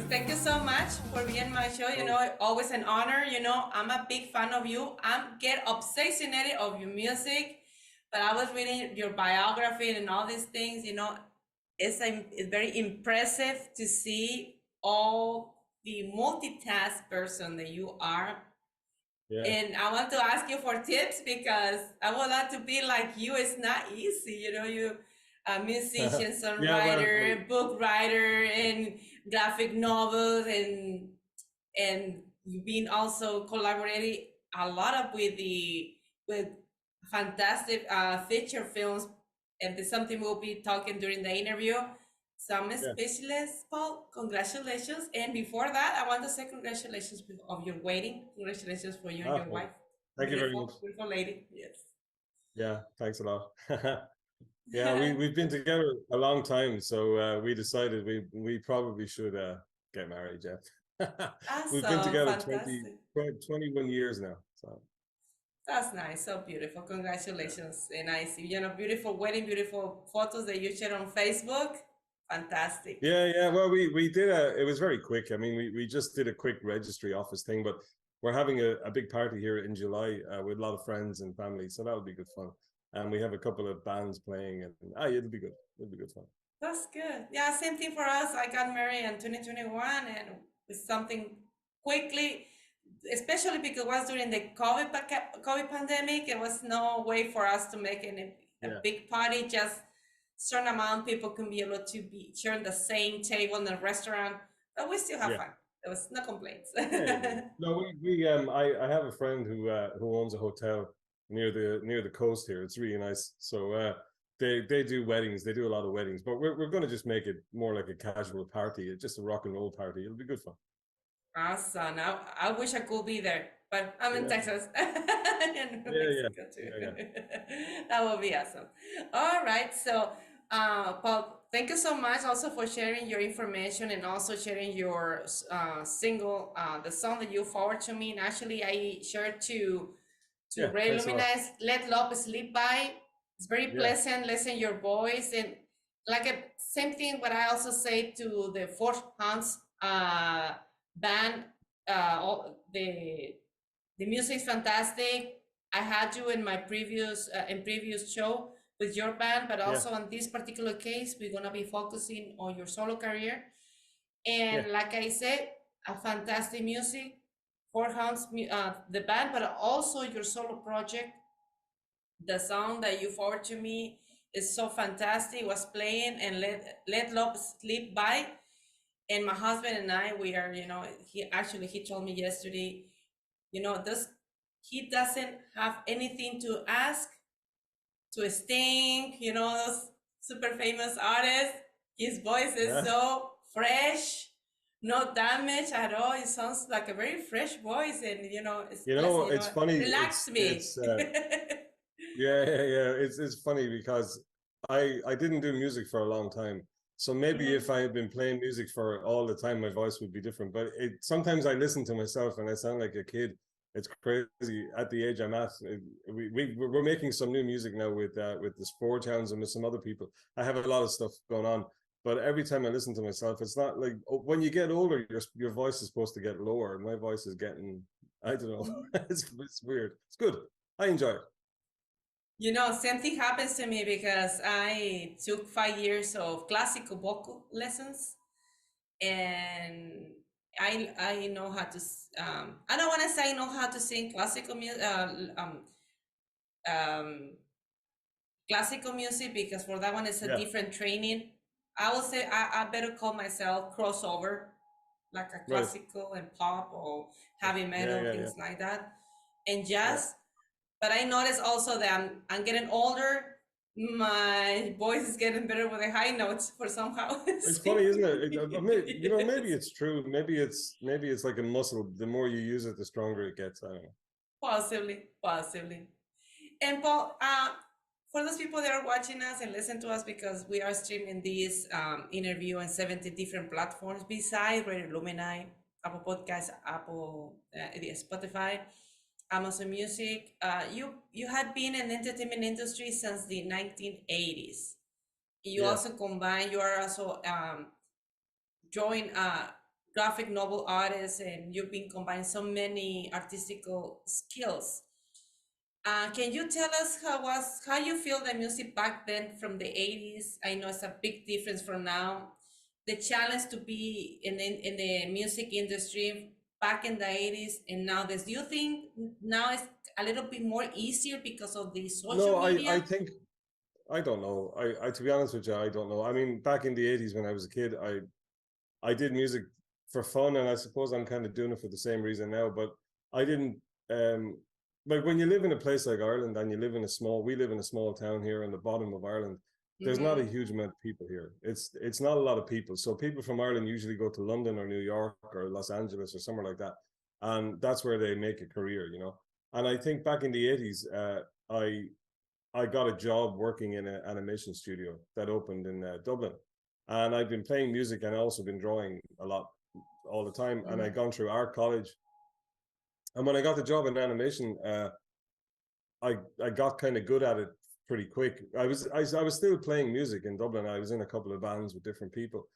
Thank you so much for being my show. Always an honor. I'm a big fan of you. I get obsessed of your music, but I was reading your biography and all these things. It's very impressive to see all the multitask person that you are. Yeah. And I want to ask you for tips because I would like to be like you. It's not easy. You a musician, Yeah, well, songwriter, book writer, and graphic novels, and you've been also collaborating a lot of with fantastic feature films, and there's something we'll be talking during the interview. So I'm yeah. speechless, Paul. Congratulations! And before that, I want to say congratulations of your wedding. Congratulations for you and your Well, wife. thank you very much. Beautiful, beautiful lady. Yes. Yeah, thanks a lot. Yeah, we've been together a long time, so we decided we probably should get married, Jeff. We've been Awesome, together 20, fantastic. 21 years now. So That's nice, so beautiful. Congratulations. And I see, beautiful wedding, beautiful photos that you shared on Facebook. Fantastic. yeah. Well, we did it was very quick. I mean, we just did a quick registry office thing, but we're having a big party here in July with a lot of friends and family, so that would be good fun. And we have a couple of bands playing, and it'll be good. It'll be good fun. That's good. Yeah, same thing for us. I got married in 2021 and with something quickly, especially because it was during the COVID pandemic. There was no way for us to make a Yeah. big party. Just certain amount of people can be able to be sharing the same table in the restaurant, but we still have Yeah. fun. There was no complaints. Yeah. No, I have a friend who owns a hotel near the coast here. It's really nice. So they do weddings. They do a lot of weddings, but we're going to just make it more like a casual party, just a rock and roll party. It'll be good fun. Awesome. I wish I could be there, but I'm in Yeah. Texas and Yeah. Mexico too. Yeah. That would be awesome. All right. So, Paul, thank you so much also for sharing your information and also sharing your single, the song that you forwarded to me. And actually, I shared to Yeah. Ray Thanks a lot. Luminous, Let Love Sleep By. It's very Yeah. pleasant. Listen your voice and like a same thing. What I also say to the Forge Hounds band, all the music is fantastic. I had you in my previous show with your band, but Yeah. also on this particular case, we're gonna be focusing on your solo career. And Yeah. like I said, a fantastic music, Forge Hounds, the band, but also your solo project. The song that you forwarded to me is so fantastic. It was playing and let love sleep by, and my husband and I, we are, he told me yesterday, this he doesn't have anything to ask to Sting, those super famous artists. His voice is Yeah. so fresh, no damage at all. It sounds like a very fresh voice, and it's It's funny. relaxed me. Yeah. It's funny because I didn't do music for a long time. So maybe if I had been playing music for all the time, my voice would be different. But sometimes I listen to myself and I sound like a kid. It's crazy at the age I'm at. We're making some new music now with the Forge Hounds and with some other people. I have a lot of stuff going on, but every time I listen to myself, it's not like when you get older, your voice is supposed to get lower. My voice is getting, I don't know. It's weird. It's good. I enjoy it. Same thing happens to me because I took 5 years of classical vocal lessons, and I know how to. I don't want to say I know how to sing classical music because for that one it's a Yeah. different training. I will say I better call myself crossover, like a Right. classical and pop or heavy Yeah. metal, Yeah. Yeah. things like that, and Yeah. jazz. But I noticed also that I'm getting older. My voice is getting better with the high notes for somehow. It's funny, isn't it? Maybe it's true. Maybe it's like a muscle. The more you use it, the stronger it gets. I don't know. Possibly. And Paul, for those people that are watching us and listen to us, because we are streaming this interview on 70 different platforms besides Radio Lumini, Apple Podcasts, Spotify, Amazon Music. You had been in the entertainment industry since the 1980s. You Yeah. also combine. You are also joined graphic novel artist, and you've been combining so many artistical skills. Can you tell us how you feel the music back then from the 80s? I know it's a big difference from now. The challenge to be in the music industry back in the 80s and now this. Do you think now it's a little bit more easier because of the social No, I media? think I don't know. I to be honest with you, I don't know. I mean, back in the 80s when I was a kid, I did music for fun, and I suppose I'm kind of doing it for the same reason now. But I didn't um like when you live in a place like Ireland and you live in a small we live in a small town here in the bottom of Ireland. There's not a Mm-hmm. huge amount of people here. It's not a lot of people. So people from Ireland usually go to London or New York or Los Angeles or somewhere like that, and that's where they make a career, you know. And I think back in the 80s, I I got a job working in an animation studio that opened in Dublin, and I've been playing music and also been drawing a lot all the time. And I'd gone through art college, and when I got the job in animation, I got kind of good at it pretty quick. I was still playing music in Dublin. I was in a couple of bands with different people,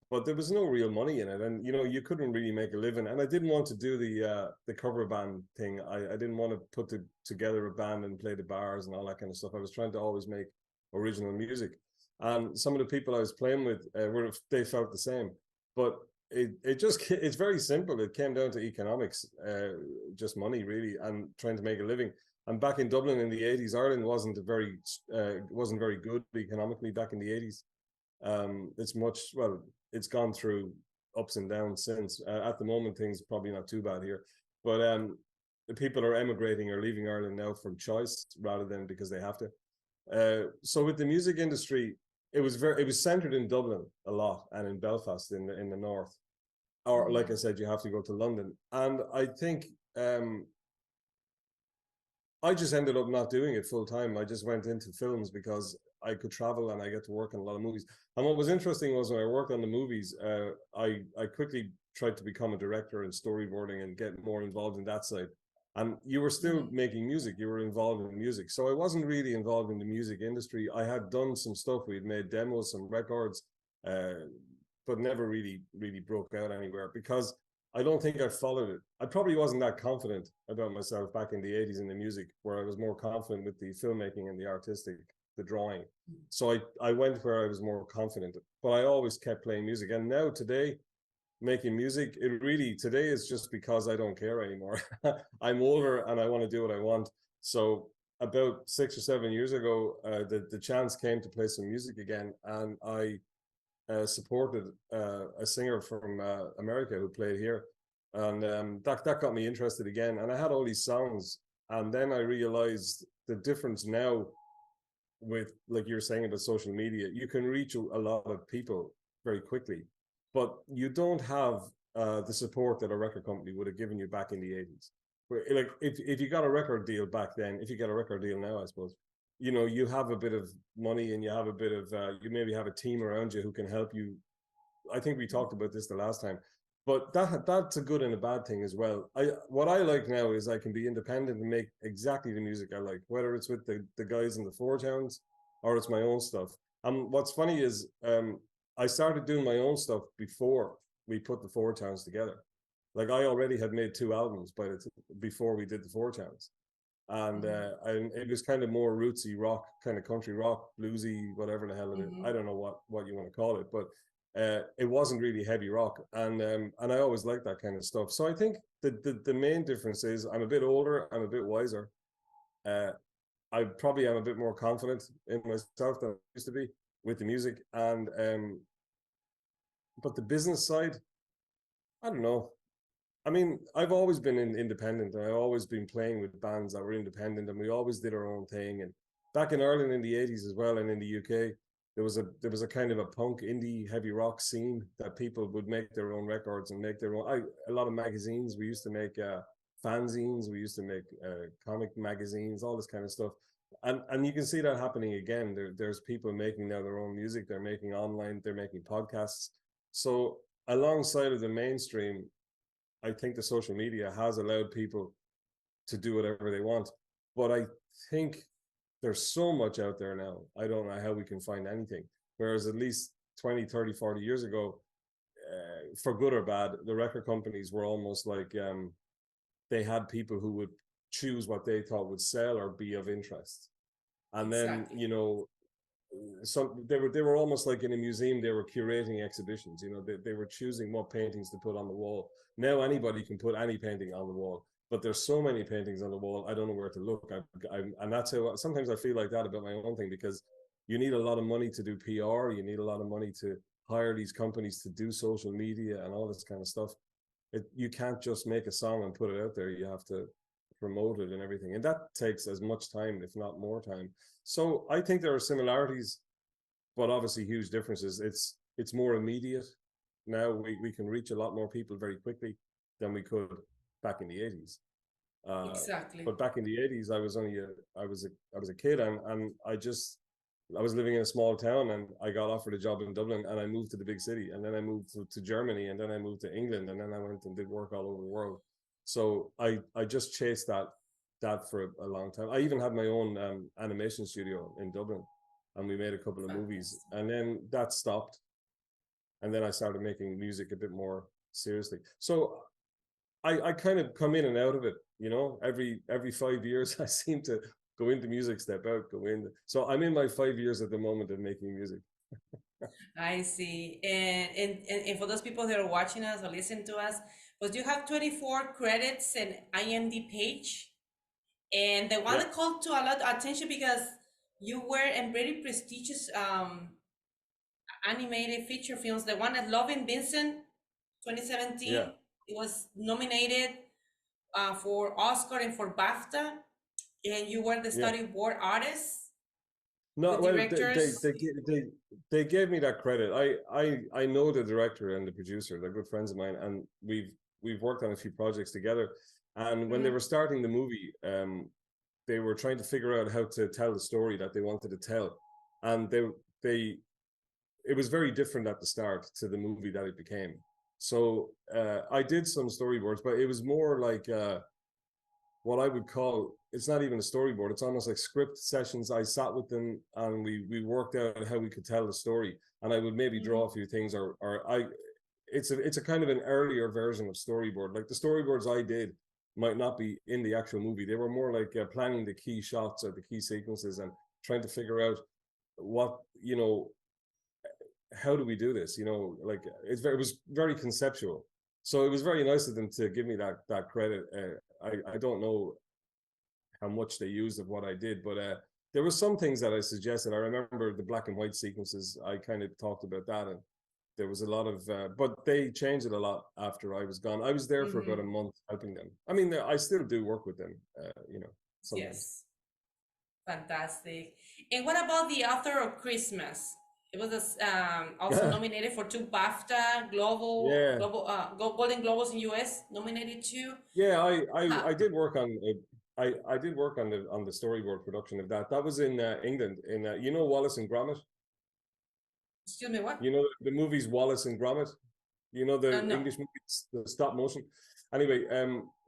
but there was no real money in it, and you know you couldn't really make a living. And I didn't want to do the cover band thing. I didn't want to put together a band and play the bars and all that kind of stuff. I was trying to always make original music, and some of the people I was playing with were they felt the same. But it just it's very simple. It came down to economics, just money really, and trying to make a living. And back in Dublin in the 80s, Ireland wasn't very good economically back in the 80s. It's much well, it's gone through ups and downs since. At the moment, things probably not too bad here, but the people are emigrating or leaving Ireland now from choice rather than because they have to. So with the music industry, it was centered in Dublin a lot and in Belfast in the north. Or like I Mm-hmm. said, you have to go to London, and I think I just ended up not doing it full time. I just went into films because I could travel and I get to work on a lot of movies. And what was interesting was when I worked on the movies, I quickly tried to become a director and storyboarding and get more involved in that side. And you were still Mm-hmm. making music, you were involved in music. So I wasn't really involved in the music industry. I had done some stuff, we had made demos, some records, uh, but never really broke out anywhere because I don't think I followed it. I probably wasn't that confident about myself back in the 80s in the music, where I was more confident with the filmmaking and the artistic, the drawing. So I went where I was more confident, but I always kept playing music. And now today, making music, it really, today is just because I don't care anymore. I'm older and I want to do what I want. So about 6 or 7 years ago, the chance came to play some music again. And I supported a singer from America who played here, and that got me interested again. And I had all these songs, and then I realized the difference now with, like you're saying about social media, you can reach a lot of people very quickly, but you don't have the support that a record company would have given you back in the 80s. Like if you got a record deal back then, if you get a record deal now, I suppose, you know, you have a bit of money and you have a bit of, you maybe have a team around you who can help you. I think we talked about this the last time, but that's a good and a bad thing as well. What I like now is I can be independent and make exactly the music I like, whether it's with the guys in the Forge Hounds or it's my own stuff. And what's funny is I started doing my own stuff before we put the Forge Hounds together. Like I already had made 2 albums before we did the Forge Hounds, and it was kind of more rootsy rock, kind of country rock, bluesy, whatever the hell it is. I Mm-hmm. don't know what you want to call it, but it wasn't really heavy rock, and I always liked that kind of stuff. So I think the main difference is I'm a bit older, I'm a bit wiser. Uh, I probably am a bit more confident in myself than I used to be with the music, and but the business side, I don't know. I mean, I've always been independent, and I've always been playing with bands that were independent, and we always did our own thing. And back in Ireland in the 80s as well, and in the UK, there was a kind of a punk indie heavy rock scene that people would make their own records and make their own. A lot of magazines. We used to make fanzines. We used to make comic magazines, all this kind of stuff. And you can see that happening again. There's people making now their own music. They're making online. They're making podcasts. So alongside of the mainstream, I think the social media has allowed people to do whatever they want. But I think there's so much out there now. I don't know how we can find anything. Whereas at least 20, 30, 40 years ago, for good or bad, the record companies were almost like they had people who would choose what they thought would sell or be of interest. And then, Exactly. you know, so they were almost like in a museum. They were curating exhibitions. You know, they were choosing what paintings to put on the wall. Now anybody can put any painting on the wall, but there's so many paintings on the wall, I don't know where to look. And that's how sometimes I feel like that about my own thing, because you need a lot of money to do PR. You need a lot of money to hire these companies to do social media and all this kind of stuff. You can't just make a song and put it out there. You have to promote it and everything, and that takes as much time, if not more time. So I think there are similarities, but obviously huge differences. It's more immediate now. We can reach a lot more people very quickly than we could back in the 80s. Exactly. But back in the 80s, I was only I was a kid, and I was living in a small town, and I got offered a job in Dublin, and I moved to the big city, and then I moved to Germany, and then I moved to England, and then I went and did work all over the world. So I just chased that for a long time. I even had my own animation studio in Dublin, and we made a couple of movies, Fantastic. and then that stopped, and then I started making music a bit more seriously. So I kind of come in and out of it, you know. Every 5 years I seem to go into music, step out, go in. So I'm in my 5 years at the moment of making music. I see. And for those people that are watching us or listening to us, but you have 24 credits and IMDb page. And the one Yeah, that called to a lot of attention because you were in very prestigious animated feature films. The one at Loving Vincent, yeah, 2017, it was nominated for Oscar and for BAFTA, and you were the yeah. storyboard artist, the No, well, directors. they gave me that credit. I know the director and the producer. They're good friends of mine, and we've worked on a few projects together. And when they Mhm. were starting the movie, they were trying to figure out how to tell the story that they wanted to tell, and they it was very different at the start to the movie that it became. So I did some storyboards, but it was more like what I would call, it's not even a storyboard. It's almost like script sessions. I sat with them and we worked out how we could tell the story. And I would maybe draw a Mhm. few things, or it's a kind of an earlier version of storyboard. Like the storyboards I did might not be in the actual movie. They were more like planning the key shots or the key sequences and trying to figure out what, you know, how do we do this? You know, like it was very conceptual. So it was very nice of them to give me that credit. I don't know how much they used of what I did, but there were some things that I suggested. I remember the black and white sequences. I kind of talked about that, and there was a lot of, but they changed it a lot after I was gone. I was there for about a Mhm. month helping them. I mean, I still do work with them, you know, sometimes. Yes. Fantastic. And what about the author of Christmas? It was also nominated for two BAFTA Yeah, Golden Globes in US, nominated too. yeah. Huh. I did work on it. I did work on the storyboard production of that. That was in England, in you know, Wallace and Gromit. Excuse me, what? You know the movies Wallace and Gromit. You know the No. English movies, the stop motion. Anyway,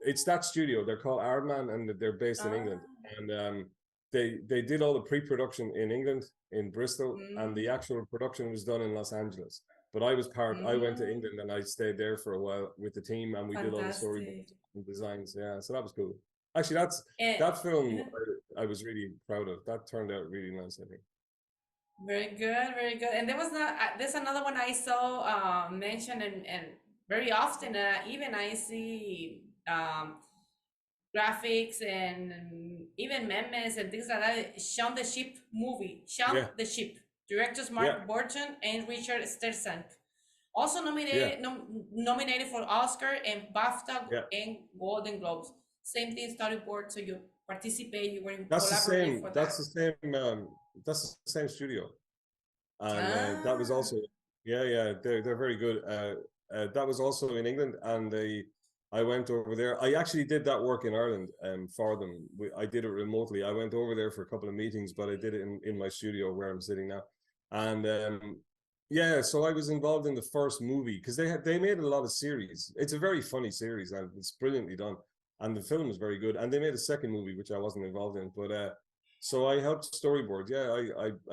it's that studio. They're called Aardman, and they're based in Ah. England. And they did all the pre-production in England, in Bristol, and the Mm, actual production was done in Los Angeles. But I went to mm, England and I stayed there for a while with the team, and we did all the fantastic. storyboards and designs. Yeah, so that was cool. Actually, And that film I was really proud of. That turned out really nice, I think. very good, very good. And there was not there's another one I saw mentioned and very often even I see graphics and even memes and things like that. Shaun the Sheep movie. Shaun Yeah, the Sheep. Directors yeah, Mark Burton and Richard Starzak. Also yeah, nominated for Oscar and BAFTA yeah. and Golden Globes. Same thing, storyboard. So you participate, you were in That's the collaborative same. for that. That's the same studio, and that was Ah. also, yeah. They're very good. That was also in England, and I went over there. I actually did that work in Ireland, for them. I did it remotely. I went over there for a couple of meetings, but I did it in my studio where I'm sitting now, and yeah. So I was involved in the first movie because they made a lot of series. It's a very funny series, and it's brilliantly done, and the film is very good. And they made a second movie which I wasn't involved in, but so I helped storyboard. Yeah,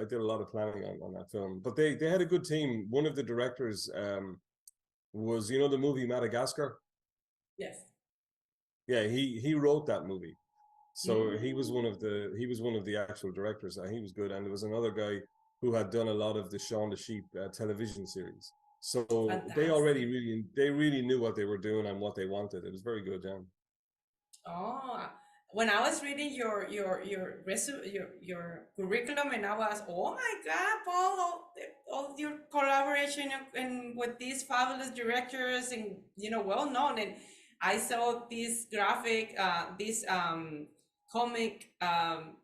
I did a lot of planning on that film. But they had a good team. One of the directors was, you know, the movie Madagascar. Yes. Yeah, he wrote that movie. So he was one of Mm. the actual directors, and he was good. And there was another guy who had done a lot of the Shaun the Sheep television series. So Fantastic. they really knew what they were doing and what they wanted. It was very good, yeah. Oh, when I was reading your resume, your curriculum, and I was, oh my God, Paul, all your collaboration and with these fabulous directors and well known, and I saw this graphic, this comic, I'm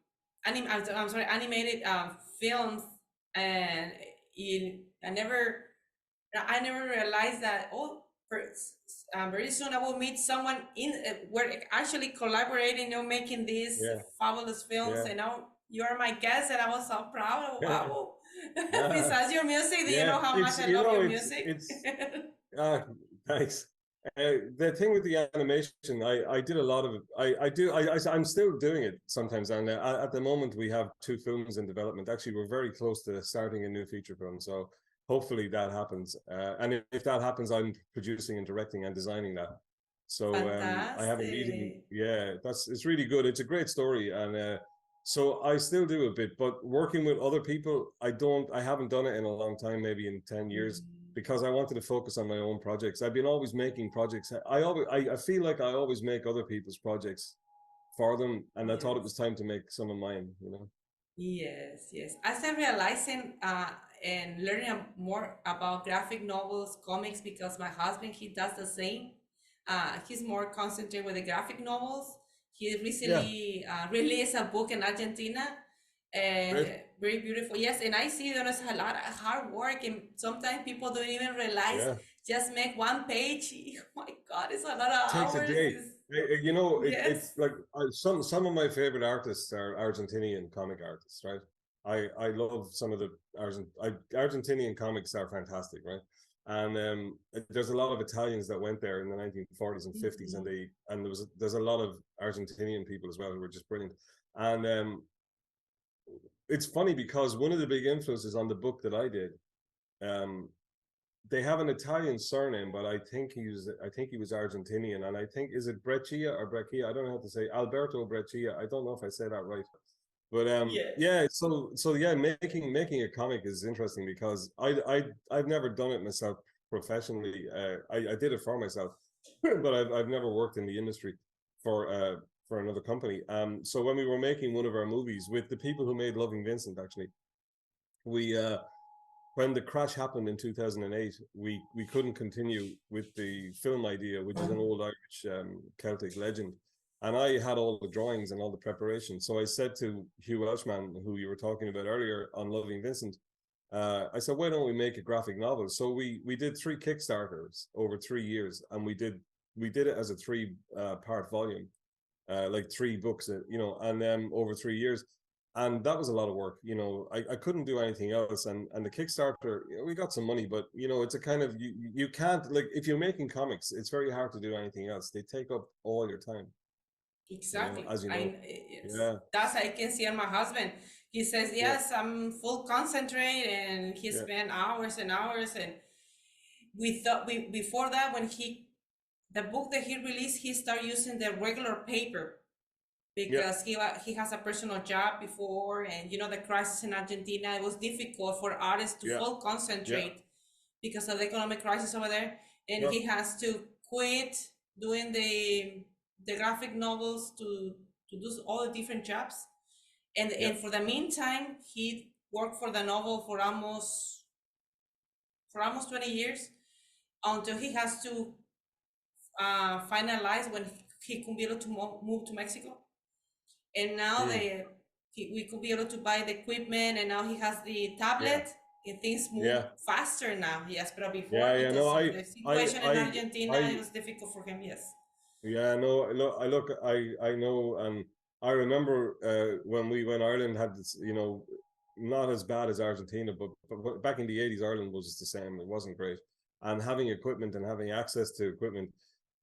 sorry, animated films, and I never realized that. Oh, very soon I will meet someone we're actually collaborating, making these Yeah, fabulous films. yeah. And now you are my guest, and I was so proud. Oh, wow. Ah, Besides your music, do you yeah, know how much it's I you love know your music? it's ah thanks. The thing with the animation, I did a lot of it. I'm still doing it sometimes, and at the moment we have two films in development. Actually, we're very close to starting a new feature film, so hopefully that happens. And if that happens, I'm producing and directing and designing that. So I have a meeting. Fantastic. Yeah, it's really good. It's a great story, and so I still do a bit, but working with other people, I haven't done it in a long time, maybe in 10 years, Mm, because I wanted to focus on my own projects. I've been always making projects. I feel like I always make other people's projects for them, and I thought it was yes. time to make some of mine, you know. Yes, yes. As I'm realizing and learning more about graphic novels, comics, because my husband, he does the same. He's more concentrated with the graphic novels. He Yeah, recently released a book in Argentina, great. very beautiful. Yes, and I see there's a lot of hard work, and sometimes people don't even realize Yeah, just make one page. Oh my God, it's a lot of takes a hours. day. You know, it's Yes. like some of my favorite artists are Argentinian comic artists, right? I love some of the Argentinian comics are fantastic, right? And there's a lot of Italians that went there in the 1940s and 50s, and Mhm. there's a lot of Argentinian people as well who were just brilliant. And it's funny because one of the big influences on the book that I did, um, they have an Italian surname, but I think he was Argentinian, and I think is it Breccia or Breccia? I don't know how to say Alberto Breccia. I don't know if I say that right, but Yes. yeah. So yeah, making a comic is interesting because I've never done it myself professionally. I did it for myself, but I've never worked in the industry for for another company. So when we were making one of our movies with the people who made Loving Vincent, actually, we when the crash happened in 2008, we couldn't continue with the film idea, which is an old Irish Celtic legend. And I had all the drawings and all the preparation. So I said to Hugh Welchman, who you were talking about earlier on Loving Vincent, I said, why don't we make a graphic novel? So we did 3 Kickstarters over 3 years, and we did it as a three part volume, like 3 books, you know, and then over 3 years. And that was a lot of work, you know. I couldn't do anything else, and the Kickstarter, you know, we got some money, but you know, it's a kind of you can't, like, if you're making comics, it's very hard to do anything else. They take up all your time, you know, Exactly. as you know. Yes. Yeah, That's I can see on my husband. He says, yeah, yes, I'm full concentrate, and he yeah, spent hours and hours. And we thought before that, when the book that he released, he started using the regular paper yeah, because he has a personal job before, and the crisis in Argentina, it was difficult for artists to yeah, full yeah, concentrate because of the economic crisis over there, and yeah, he has to quit doing the graphic novels to do all the different jobs, yeah, and for the meantime he worked for the novel for almost 20 years until he has to finalize when he could be able to move to Mexico, and now mm, we could be able to buy the equipment, and now he has the yeah, tablet, and things move yeah, faster now. Yes, but before, yeah, yeah. No, because of the I, situation in I, Argentina, it I, was difficult for him. Yes. Yeah, no, I know, and I remember when Ireland had this, you know, not as bad as Argentina, but back in the 80s, Ireland was the same. It wasn't great, and having equipment and having access to equipment,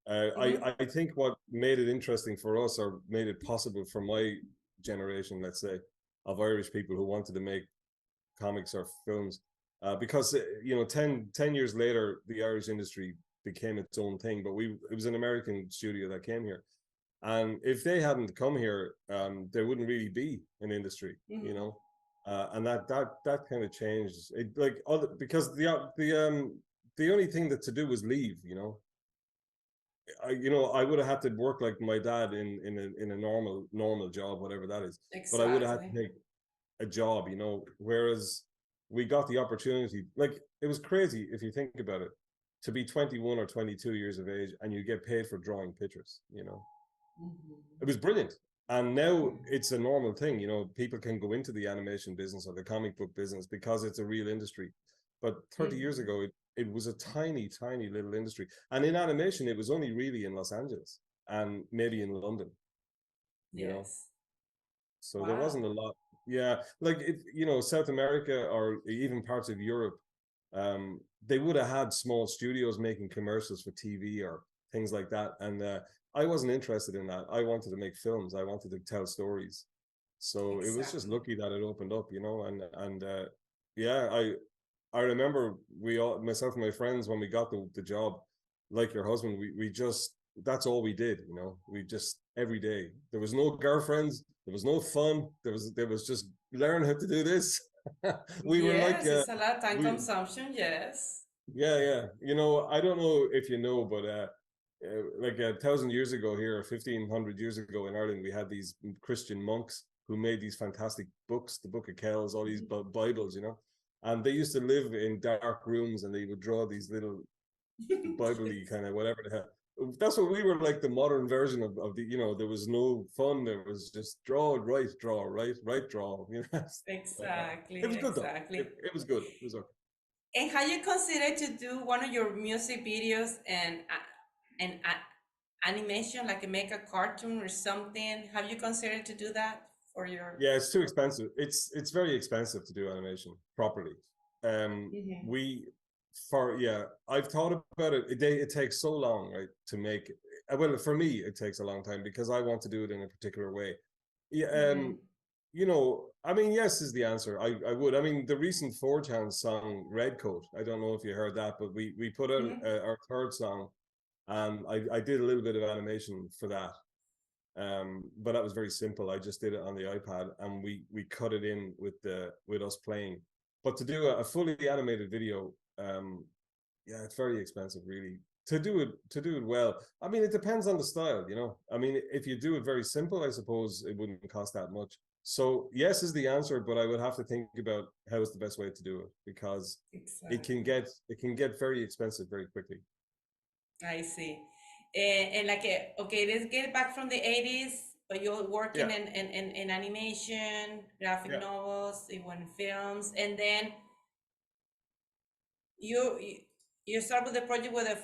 Mm-hmm. I think what made it interesting for us, or made it possible for my generation, let's say, of Irish people who wanted to make comics or films, because you know, 10 years later, the Irish industry became its own thing. But it was an American studio that came here, and if they hadn't come here, there wouldn't really be an industry, you know. And that kind of changed it, like other, because the only thing that to do was leave, you know. I would have had to work like my dad in a normal job, whatever that is. But I would have had to take a job, you know. Whereas we got the opportunity, like it was crazy if you think about it, to be 21 or 22 years of age and you get paid for drawing pictures, you know. It was brilliant. And now it's a normal thing, you know. People can go into the animation business or the comic book business because it's a real industry. But 30 years ago, it was a tiny little industry. And in animation, it was only really in Los Angeles and maybe in London, you know. So there wasn't a lot. Yeah, like you know, South America or even parts of Europe, they would have had small studios making commercials for TV or things like that. And I wasn't interested in that. I wanted to make films. I wanted to tell stories. So it was just lucky that it opened up, you know. And yeah, I remember myself and my friends, when we got the job, like your husband, we just, that's all we did, you know. We just, every day, there was no girlfriends, there was no fun, there was just learn how to do this. We were like, it's a lot of time consumption. Yes. Yeah. You know, I don't know if you know, but like 1,000 years ago here, or 1,500 years ago in Ireland, we had these Christian monks who made these fantastic books, the Book of Kells, all these Bibles, you know. And they used to live in dark rooms and they would draw these little Bible-y kind of whatever the hell. That's what we were like, the modern version of the, you know, there was no fun. There was just draw, right, draw, right, draw. You know? Exactly. It was good though. It was good. It was okay. And how you consider to do one of your music videos and animation, like make a cartoon or something? Have you considered to do that for your? Yeah, it's too expensive. It's very expensive to do animation properly. I've thought about it. It takes so long, right, to make. Well, for me, it takes a long time because I want to do it in a particular way. Yeah, you know, I mean, yes is the answer. I would. I mean, the recent Forge Hounds song, Red Coat. I don't know if you heard that, but we put out our third song, and I did a little bit of animation for that. But that was very simple. I just did it on the iPad, and we cut it in with us playing. But to do a fully animated video, yeah, it's very expensive, really. To do it well, I mean, it depends on the style, you know. I mean, if you do it very simple, I suppose it wouldn't cost that much. So yes is the answer, but I would have to think about how is the best way to do it, because it can get very expensive very quickly. I see. And like, okay, let's get back from the 80s, but you're working in animation, graphic novels, even films, and then you start with the project with the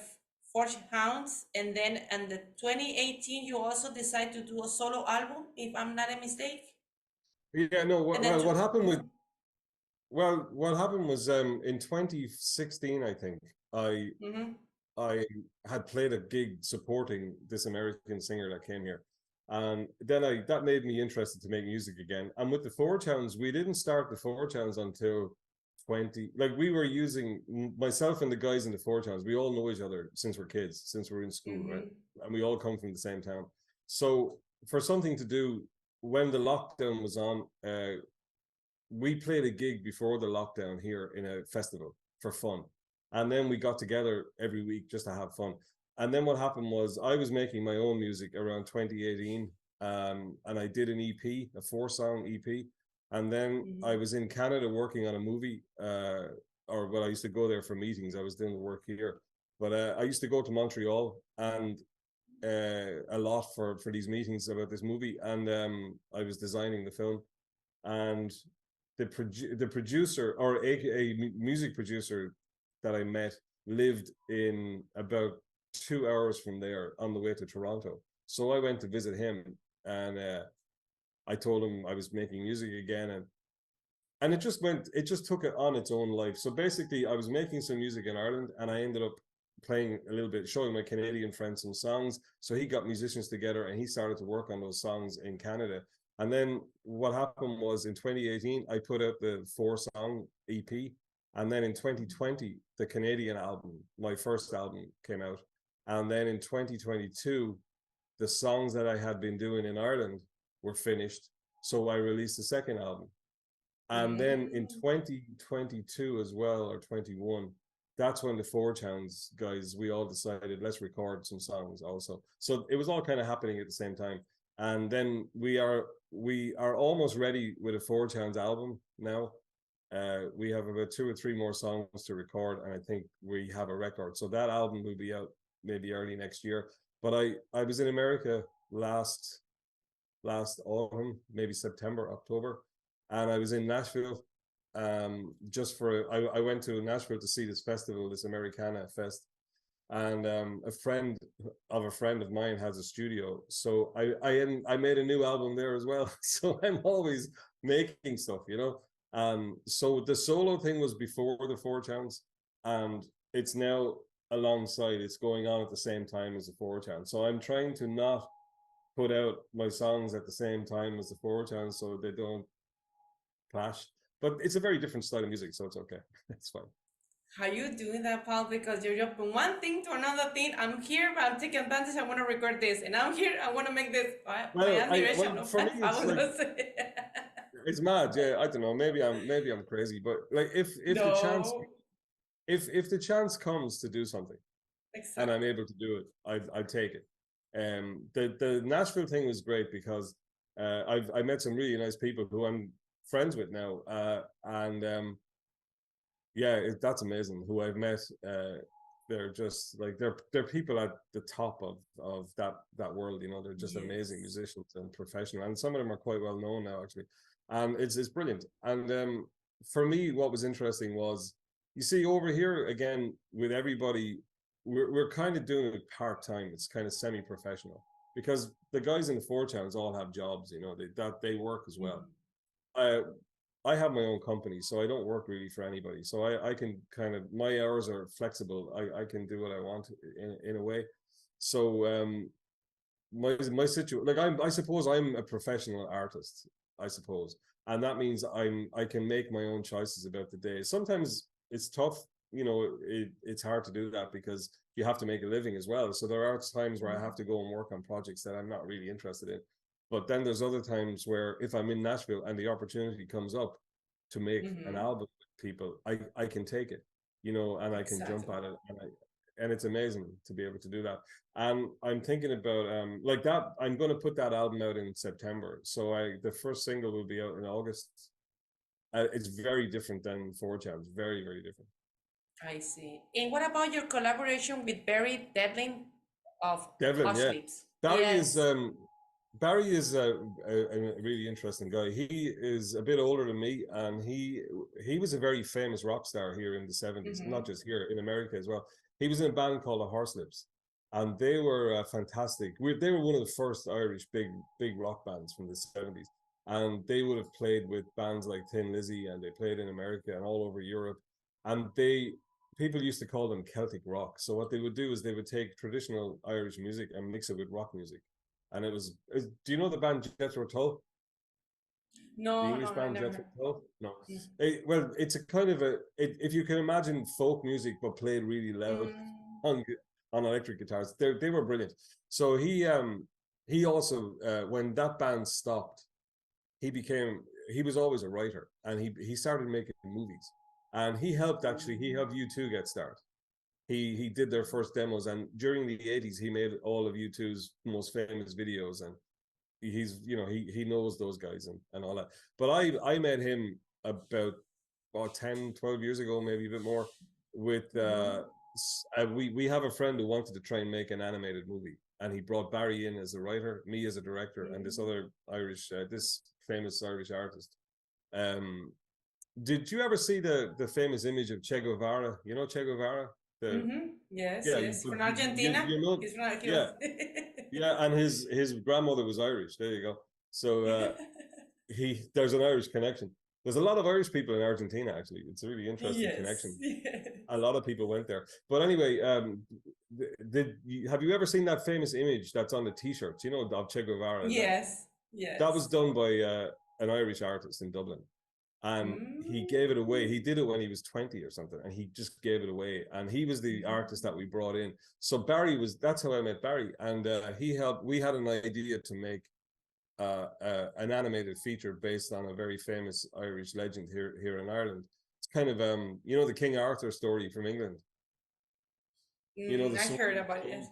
Forge Hounds, and then in the 2018 you also decide to do a solo album, if I'm not a mistake. Yeah, no. What happened with? Well, what happened was in 2016, I think I had played a gig supporting this American singer that came here, and then that made me interested to make music again. And with the Forge Hounds, we didn't start the Forge Hounds until 20. Like, we were using, myself and the guys in the Forge Hounds, we all know each other since we're kids, since we're in school, right? And we all come from the same town. So for something to do when the lockdown was on, we played a gig before the lockdown here in a festival for fun. And then we got together every week just to have fun. And then what happened was I was making my own music around 2018. And I did an EP, a 4-song EP. And then I was in Canada working on a movie, I used to go there for meetings. I was doing the work here. But I used to go to Montreal and a lot for these meetings about this movie. And I was designing the film. And the producer, or a music producer that I met, lived in about 2 hours from there on the way to Toronto. So I went to visit him, and I told him I was making music again, and it just took it on its own life. So basically I was making some music in Ireland, and I ended up playing a little bit, showing my Canadian friends some songs. So he got musicians together and he started to work on those songs in Canada. And then what happened was in 2018, I put out the 4-song EP, And then in 2020, the Canadian album, my first album, came out. And then in 2022, the songs that I had been doing in Ireland were finished. So I released the second album. And then in 2022 as well, or 21, that's when the Forge Hounds guys, we all decided, let's record some songs also. So it was all kind of happening at the same time. And then we are almost ready with a Forge Hounds album now. We have about 2 or 3 more songs to record, and I think we have a record. So that album will be out maybe early next year. But I was in America last autumn, maybe September, October, and I was in Nashville. I went to Nashville to see this festival, this Americana Fest, and a friend of mine has a studio, so I made a new album there as well. So I'm always making stuff, you know. So the solo thing was before the Forge Hounds, and it's now alongside. It's going on at the same time as the Forge Hounds. So I'm trying to not put out my songs at the same time as the Forge Hounds, so they don't clash. But it's a very different style of music, so it's okay. It's fine. How you doing that, Paul? Because you're jumping one thing to another thing. I'm here, but I'm taking advantage. I want to record this, and I'm here. I want to make this. For me, it's like, it's mad. Yeah, I don't know. Maybe I'm crazy, but like if the chance comes to do something, exactly, and I'm able to do it, I take it. The Nashville thing was great because I met some really nice people who I'm friends with now, and that's amazing who I've met. They're just like they're people at the top of that world, you know. They're just amazing musicians and professional, and some of them are quite well known now actually, and it's brilliant. And for me, what was interesting was, you see, over here again with everybody, we're kind of doing it part-time. It's kind of semi-professional because the guys in the Forge Hounds all have jobs, you know. They work as well. I have my own company, so I don't work really for anybody. So I can kind of, my hours are flexible. I can do what I want in a way. So my situation, like I suppose I'm a professional artist, I suppose, and that means I can make my own choices about the day. Sometimes it's tough, you know. It's hard to do that because you have to make a living as well. So there are times where I have to go and work on projects that I'm not really interested in. But then there's other times where if I'm in Nashville and the opportunity comes up to make an album with people, I can take it, you know, and I can jump at it, and it's amazing to be able to do that. And I'm thinking about like that. I'm going to put that album out in September. So the first single will be out in August. It's very different than Forge Hounds, very, very different. I see. And what about your collaboration with Barry Devlin of Horslips? Yeah. Barry is a really interesting guy. He is a bit older than me, and he was a very famous rock star here in the 70s, not just here, in America as well. He was in a band called the Horslips, and they were fantastic. They were one of the first Irish big rock bands from the 70s, and they would have played with bands like Thin Lizzy, and they played in America and all over Europe. And people used to call them Celtic rock. So what they would do is they would take traditional Irish music and mix it with rock music. And do you know the band Jethro Tull? No, the English band never. Jethro Tull? No. Well, it's a kind of if you can imagine folk music but played really loud on electric guitars. They were brilliant. So he also when that band stopped, he was always a writer, and he started making movies, and he helped U2 get started. He did their first demos, and during the 80s he made all of U2's most famous videos, and he's, you know, he knows those guys and all that. But I met him about 10, 12 years ago, maybe a bit more, with we have a friend who wanted to try and make an animated movie, and he brought Barry in as a writer, me as a director, and this other this famous Irish artist. Did you ever see the famous image of Che Guevara? You know Che Guevara? Yes. From Argentina. He's from Argentina. Yeah, and his grandmother was Irish. There you go. So there's an Irish connection. There's a lot of Irish people in Argentina, actually. It's a really interesting connection. A lot of people went there. But anyway, have you ever seen that famous image that's on the T-shirts, you know, of Che Guevara? Yes. That was done by an Irish artist in Dublin. and he gave it away. He did it when he was 20 or something, and he just gave it away. And he was the artist that we brought in. So Barry that's how I met Barry. And we had an idea to make an animated feature based on a very famous Irish legend here in Ireland. It's kind of the King Arthur story from England. I heard about it.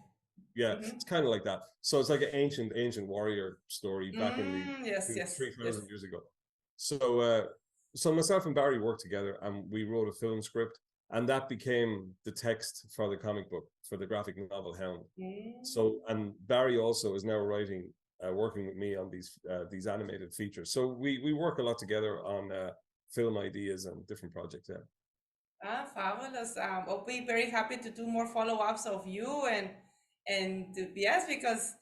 Yeah, it's kind of like that. So it's like an ancient warrior story back in the 3,000 years ago. So myself and Barry worked together, and we wrote a film script, and that became the text for the comic book, for the graphic novel Hound. So, and Barry also is now working with me on these animated features. So we work a lot together on film ideas and different projects. Yeah. Fabulous. I'll be very happy to do more follow-ups of you and yes, because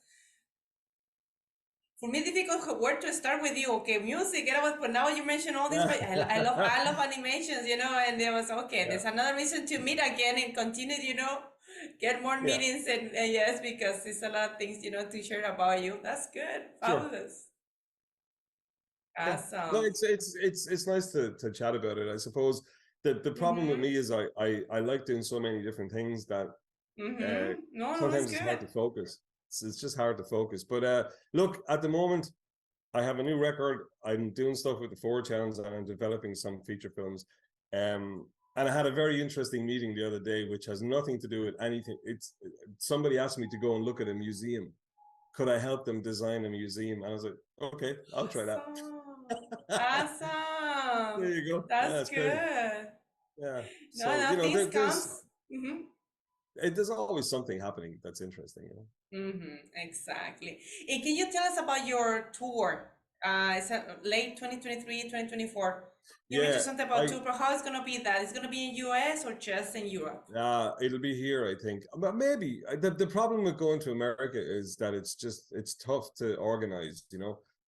for me, difficult where to start with you. Okay, music, but now you mentioned all this. I love animations, and there was there's another reason to meet again and continue, get more meetings and yes, because it's a lot of things, to share about you. That's good. Fabulous. Sure. Awesome. No, it's nice to chat about it. I suppose the problem with me is I like doing so many different things that sometimes it's hard to focus. It's just hard to focus. But look, at the moment, I have a new record. I'm doing stuff with the Forge Hounds, and I'm developing some feature films. And I had a very interesting meeting the other day, which has nothing to do with anything. Somebody asked me to go and look at a museum. Could I help them design a museum? And I was like, okay, I'll try that. Awesome. There you go. That's good. Great. Yeah. There's always something happening that's interesting. Exactly. And can you tell us about your tour? It's late 2023, 2024. You mentioned something about tour, but how it's going to be that? It's going to be in US or just in Europe? It'll be here, I think. But maybe. The problem with going to America is that it's tough to organize,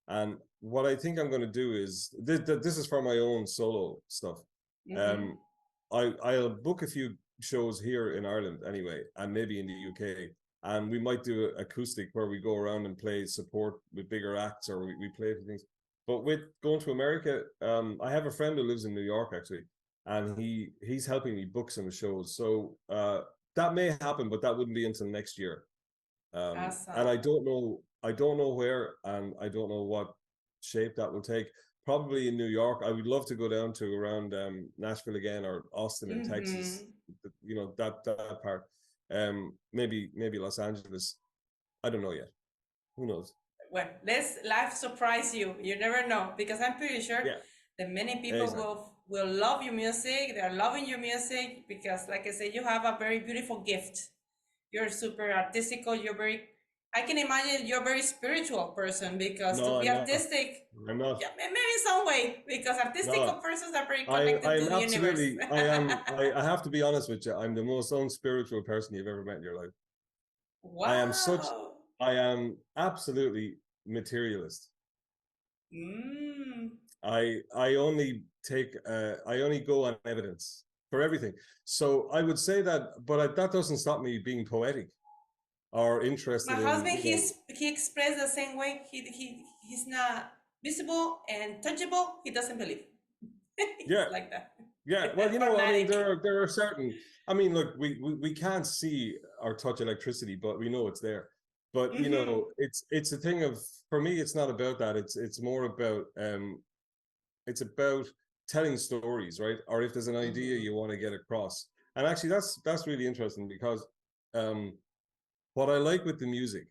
And what I think I'm going to do is, this is for my own solo stuff. I'll book a few shows here in Ireland anyway, and maybe in the UK. And we might do acoustic where we go around and play support with bigger acts, or we play for things. But with going to America, I have a friend who lives in New York actually, and he's helping me book some shows. So that may happen, but that wouldn't be until next year. Awesome. And I don't know where, and I don't know what shape that will take. Probably in New York. I would love to go down to around Nashville again, or Austin in Texas. That part. Maybe Los Angeles. I don't know yet. Who knows? Well, life surprise you. You never know, because I'm pretty sure that many people will love your music. They're loving your music because, like I said, you have a very beautiful gift. You're super artistical. I can imagine you're a very spiritual person, because to be artistic, I'm not. Yeah, maybe in some way, because artistical persons are very connected to the universe. I have to be honest with you. I'm the most unspiritual person you've ever met in your life. Wow. I am absolutely materialist. I only go on evidence for everything. So I would say that, but that doesn't stop me being poetic or interested. My husband, he expressed the same way. He's not visible and touchable. He doesn't believe. Like that. Yeah, well, I mean, there are certain. I mean, look, we can't see or touch electricity, but we know it's there. But it's a thing of, for me, it's not about that. It's more about it's about telling stories, right? Or if there's an idea you want to get across. And actually, that's really interesting, because what I like with the music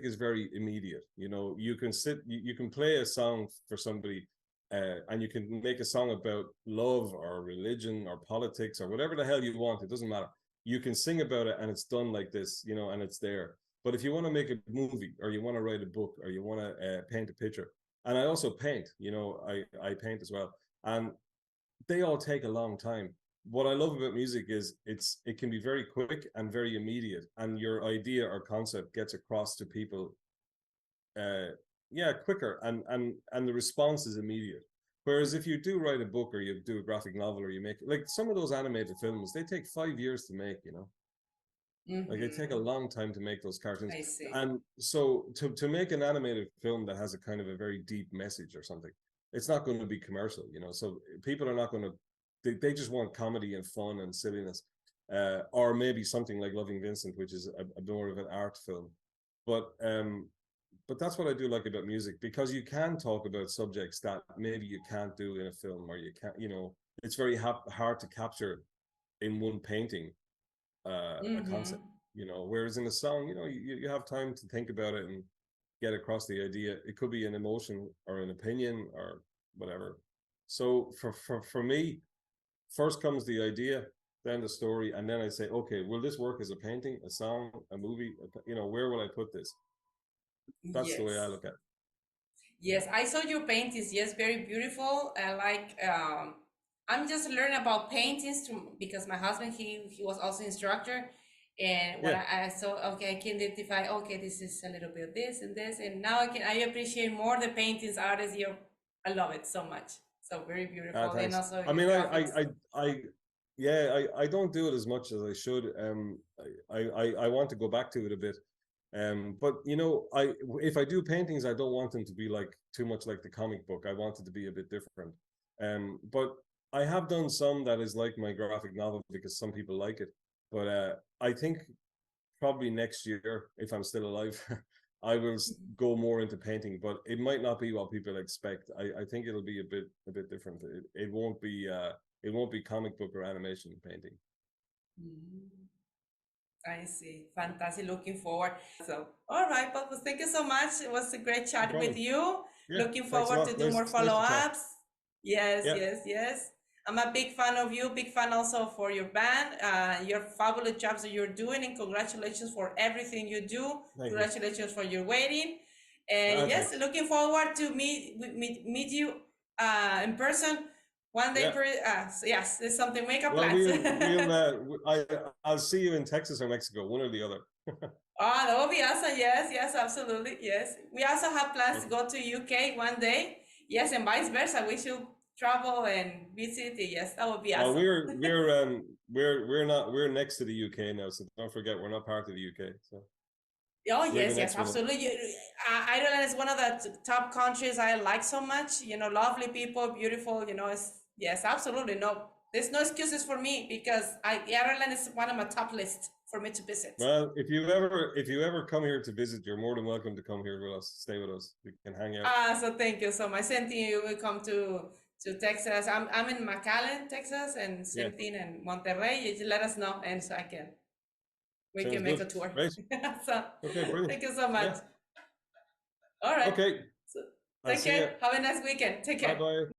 is very immediate. You can play a song for somebody, and you can make a song about love or religion or politics or whatever the hell you want. It doesn't matter. You can sing about it, and it's done like this, and it's there. But if you want to make a movie, or you want to write a book, or you want to paint a picture, and I also paint, I paint as well, and they all take a long time. What I love about music is it can be very quick and very immediate, and your idea or concept gets across to people quicker, and the response is immediate. Whereas if you do write a book, or you do a graphic novel, or you make, like, some of those animated films, they take 5 years to make, like, they take a long time to make those cartoons. I see. And so to make an animated film that has a kind of a very deep message or something, it's not going to be commercial, you know. So people are not going to, they just want comedy and fun and silliness, or maybe something like Loving Vincent, which is a more of an art film. But that's what I do like about music, because you can talk about subjects that maybe you can't do in a film, or you can't, you know, it's very hard to capture in one painting a concept, you know, whereas in a song, you know, you have time to think about it and get across the idea. It could be an emotion or an opinion or whatever. So for me, first comes the idea, then the story, and then I say, okay, will this work as a painting, a song, a movie? You know, where will I put this? That's the way I Yes. look at it. Yes, I saw your paintings. Yes, very beautiful. I'm just learning about paintings because my husband, he was also instructor, and when Yeah, I saw, okay, I can identify, okay, this is a little bit this and this, and now I appreciate more the paintings artists. You, I love it so much. So very beautiful, and thanks. also I your mean, graphics. yeah, I don't do it as much as I should. I want to go back to it a bit. But you know, if I do paintings, I don't want them to be like too much like the comic book. I want it to be a bit different. But I have done some that is like my graphic novel because some people like it. But I think probably next year, if I'm still alive, I will go more into painting. But it might not be what people expect. I think it'll be a bit different. It won't be comic book or animation painting. Mhm. I see. Fantastic. Looking forward. So, all right, but thank you so much. It was a great No chat with problem. you. Yeah, Looking thanks a forward to lot. do more Nice to chat. follow-ups. Yes, Yeah, yes, yes. I'm a big fan of you. Big fan also for your band. Your fabulous jobs that you're doing, and congratulations for everything you do. thank you. Congratulations for your wedding. And yes, Thanks. looking forward to meet you in person one day Yeah. per. So yes, there's something. Make a Well, plans. I'll see you in Texas or Mexico, one or the other. Oh, that would be awesome. Yes, yes, absolutely. Yes. We also have plans to Okay. go to UK one day. Yes, and vice versa. We should travel and visit. Yes, that would be Well, awesome. we're next to the UK now, so don't forget we're not part of the UK. So Oh, maybe yes, yes, next one. absolutely. Ireland is one of the top countries I like so much. Lovely people, beautiful. Yes, absolutely. No, there's no excuses for me because Ireland is one of my top list for me to visit. Well, if you ever come here to visit, you're more than welcome to come here with us. Stay with us. We can hang out. So thank you so much. Same thing. You will come to Texas. I'm in McAllen, Texas, and Yeah, same thing in Monterrey. You just let us know, and so we sounds can make good. a tour. Great. So Okay, brilliant. thank you so much. Yeah. All right. Okay. So I'll take see you. care. Have a nice weekend. Take Bye care. bye.